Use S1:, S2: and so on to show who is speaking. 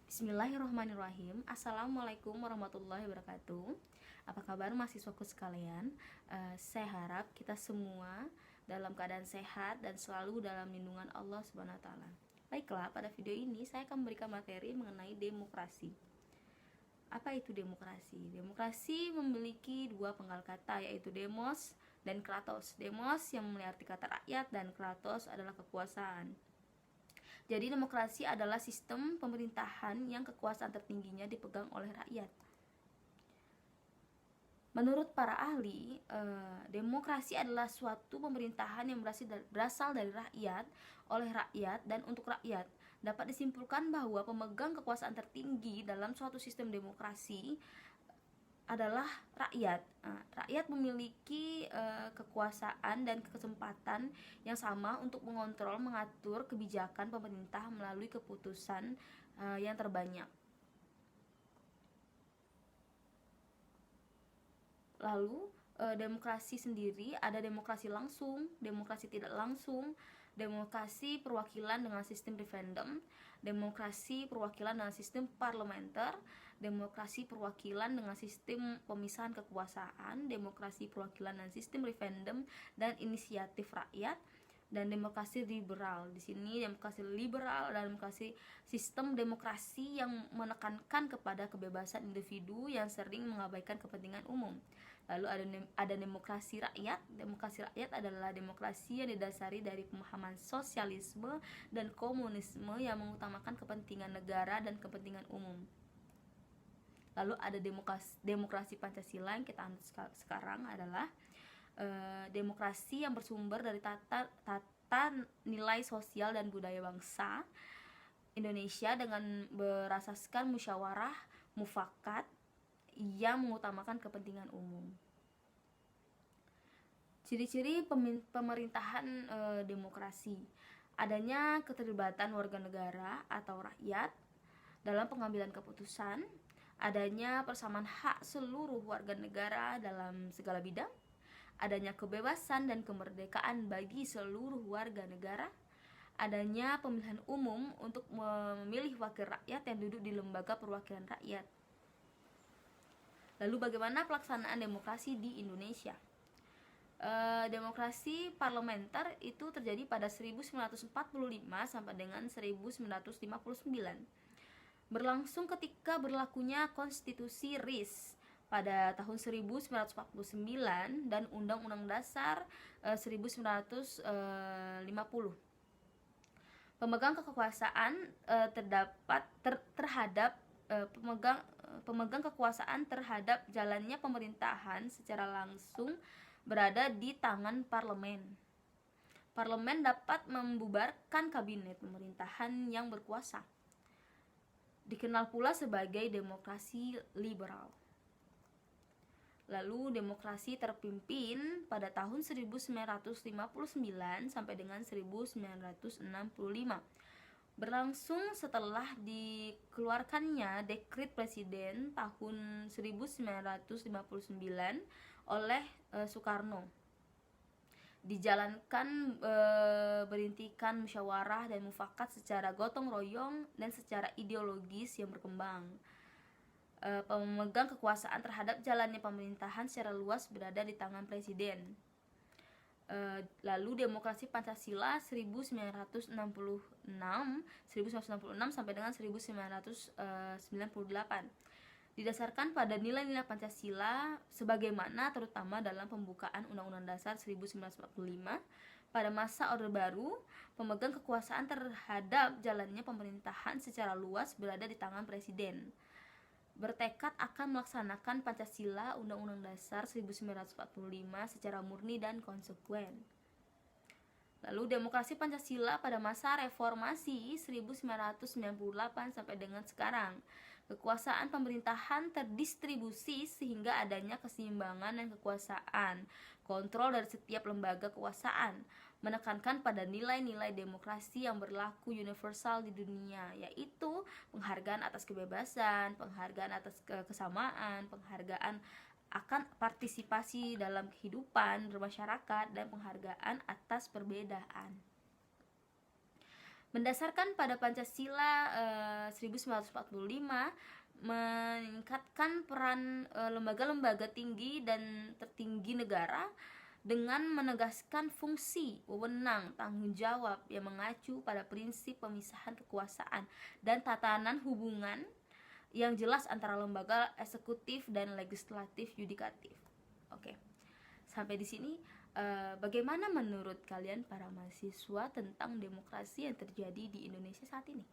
S1: Bismillahirrahmanirrahim. Assalamualaikum warahmatullahi wabarakatuh. Apa kabar mahasiswaku sekalian? Saya harap kita semua dalam keadaan sehat dan selalu dalam lindungan Allah Subhanahu wa taala. Baiklah, pada video ini saya akan memberikan materi mengenai demokrasi. Apa itu demokrasi? Demokrasi memiliki dua penggal kata, yaitu demos dan kratos. Demos yang memiliki arti kata rakyat dan kratos adalah kekuasaan. Jadi demokrasi adalah sistem pemerintahan yang kekuasaan tertingginya dipegang oleh rakyat. Menurut para ahli, demokrasi adalah suatu pemerintahan yang berasal dari rakyat, oleh rakyat, dan untuk rakyat. Dapat disimpulkan bahwa pemegang kekuasaan tertinggi dalam suatu sistem demokrasi adalah rakyat. Rakyat memiliki kekuasaan dan kesempatan yang sama untuk mengontrol, mengatur kebijakan pemerintah melalui keputusan yang terbanyak. Lalu demokrasi sendiri ada demokrasi langsung, demokrasi tidak langsung, demokrasi perwakilan dengan sistem referendum, demokrasi perwakilan dengan sistem parlementer, demokrasi perwakilan dengan sistem pemisahan kekuasaan, demokrasi perwakilan dengan sistem referendum dan inisiatif rakyat, dan demokrasi liberal. Di sini demokrasi liberal dan demokrasi sistem demokrasi yang menekankan kepada kebebasan individu yang sering mengabaikan kepentingan umum. Lalu ada demokrasi rakyat. Demokrasi rakyat adalah demokrasi yang didasari dari pemahaman sosialisme dan komunisme yang mengutamakan kepentingan negara dan kepentingan umum. Lalu ada demokrasi Pancasila yang kita anut sekarang adalah demokrasi yang bersumber dari tata nilai sosial dan budaya bangsa Indonesia dengan berasaskan musyawarah mufakat yang mengutamakan kepentingan umum. Ciri-ciri pemerintahan demokrasi: adanya keterlibatan warga negara atau rakyat dalam pengambilan keputusan, adanya persamaan hak seluruh warga negara dalam segala bidang, adanya kebebasan dan kemerdekaan bagi seluruh warga negara, adanya pemilihan umum untuk memilih wakil rakyat yang duduk di lembaga perwakilan rakyat. Lalu bagaimana pelaksanaan demokrasi di Indonesia? Demokrasi parlementer itu terjadi pada 1945 sampai dengan 1959. Berlangsung ketika berlakunya konstitusi RIS pada tahun 1949 dan Undang-Undang Dasar 1950. Pemegang kekuasaan pemegang kekuasaan terhadap jalannya pemerintahan secara langsung berada di tangan parlemen. Parlemen dapat membubarkan kabinet pemerintahan yang berkuasa. Dikenal pula sebagai demokrasi liberal. Lalu demokrasi terpimpin pada tahun 1959 sampai dengan 1965. Berlangsung setelah dikeluarkannya dekret presiden tahun 1959 oleh Soekarno. Dijalankan berintikan musyawarah dan mufakat secara gotong royong dan secara ideologis yang berkembang. Pemegang kekuasaan terhadap jalannya pemerintahan secara luas berada di tangan presiden. Lalu demokrasi Pancasila 1966 sampai dengan 1998 didasarkan pada nilai-nilai Pancasila sebagaimana terutama dalam pembukaan Undang-Undang Dasar 1945. Pada masa Orde Baru, pemegang kekuasaan terhadap jalannya pemerintahan secara luas berada di tangan presiden. Bertekad akan melaksanakan Pancasila Undang-Undang Dasar 1945 secara murni dan konsekuen. Lalu demokrasi Pancasila pada masa reformasi 1998 sampai dengan sekarang. Kekuasaan pemerintahan terdistribusi sehingga adanya keseimbangan dan kekuasaan, kontrol dari setiap lembaga kekuasaan, menekankan pada nilai-nilai demokrasi yang berlaku universal di dunia, yaitu penghargaan atas kebebasan, penghargaan atas kesamaan, penghargaan akan partisipasi dalam kehidupan bermasyarakat, dan penghargaan atas perbedaan. Mendasarkan pada Pancasila 1945, meningkatkan peran lembaga-lembaga tinggi dan tertinggi negara dengan menegaskan fungsi, wewenang, tanggung jawab yang mengacu pada prinsip pemisahan kekuasaan dan tatanan hubungan yang jelas antara lembaga eksekutif dan legislatif yudikatif. Oke. Sampai di sini bagaimana menurut kalian para mahasiswa tentang demokrasi yang terjadi di Indonesia saat ini?